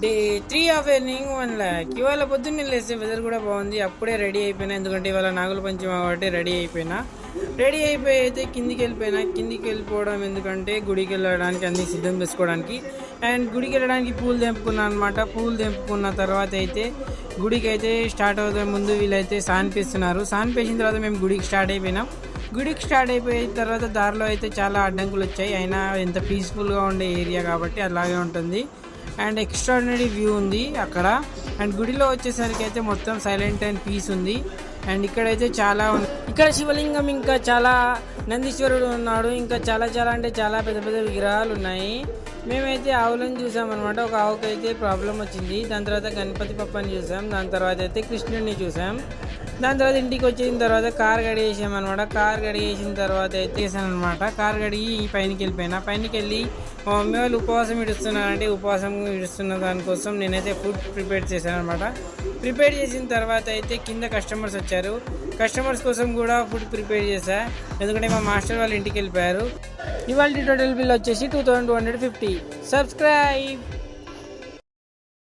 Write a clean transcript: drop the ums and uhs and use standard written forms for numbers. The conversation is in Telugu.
Day 3 of earning 1 lakh. ఇవాళ పొద్దున్నే లేస్తే వెదర్ కూడా బాగుంది. అప్పుడే రెడీ అయిపోయినా, ఎందుకంటే ఇవాళ నాగుల పంచమి కాబట్టి రెడీ అయిపోయినా. రెడీ అయిపోయి అయితే కిందికి వెళ్ళిపోయినా. కిందికి వెళ్ళిపోవడం ఎందుకంటే గుడికి వెళ్ళడానికి అన్ని సిద్ధం చేసుకోవడానికి. అండ్ గుడికి వెళ్ళడానికి పూలు తెంపుకున్నాను అనమాట. పూలు తెంపుకున్న తర్వాత అయితే గుడికి అయితే స్టార్ట్ అవుతాయి. ముందు వీళ్ళైతే సాన్పిస్తున్నారు. సాన్పేసిన తర్వాత మేము గుడికి స్టార్ట్ అయిపోయినాం. గుడికి స్టార్ట్ అయిపోయిన తర్వాత దారిలో అయితే చాలా అడ్డంకులు వచ్చాయి. అయినా ఎంత పీస్ఫుల్గా ఉండే ఏరియా కాబట్టి అలాగే ఉంటుంది. అండ్ ఎక్స్ట్రాడినరీ వ్యూ ఉంది అక్కడ. అండ్ గుడిలో వచ్చేసరికి అయితే మొత్తం సైలెంట్ అండ్ పీస్ ఉంది. అండ్ ఇక్కడైతే చాలా ఇక్కడ శివలింగం, ఇంకా చాలా నందీశ్వరుడు ఉన్నాడు, ఇంకా చాలా చాలా అంటే చాలా పెద్ద పెద్ద విగ్రహాలు ఉన్నాయి. మేమైతే ఆవులను చూసామన్నమాట. ఒక ఆవుకి అయితే ప్రాబ్లం వచ్చింది. దాని తర్వాత గణపతి పప్పని చూసాం. దాని తర్వాత అయితే కృష్ణుడిని చూసాం. దాని తర్వాత ఇంటికి వచ్చిన తర్వాత కార్ గడిగేసామన్నమాట. కార్ గడిగేసిన తర్వాత అయితే వేసానమాట. కార్ గడిగి పైనకి వెళ్ళిపోయినా. పైనకి వెళ్ళి మా మమ్మీ వాళ్ళు ఉపవాసం ఇడుస్తున్నారంటే ఉపవాసం ఇడుస్తున్న దానికోసం నేనైతే ఫుడ్ ప్రిపేర్ చేశాను అనమాట. ప్రిపేర్ చేసిన తర్వాత అయితే కింద కస్టమర్స్ వచ్చారు. కస్టమర్స్ కోసం కూడా ఫుడ్ ప్రిపేర్ చేశా, ఎందుకంటే మా మాస్టర్ వాళ్ళు ఇంటికి వెళ్ళిపోయారు. ఇవాళ టోటల్ బిల్ వచ్చేసి 2250. సబ్స్క్రైబ్.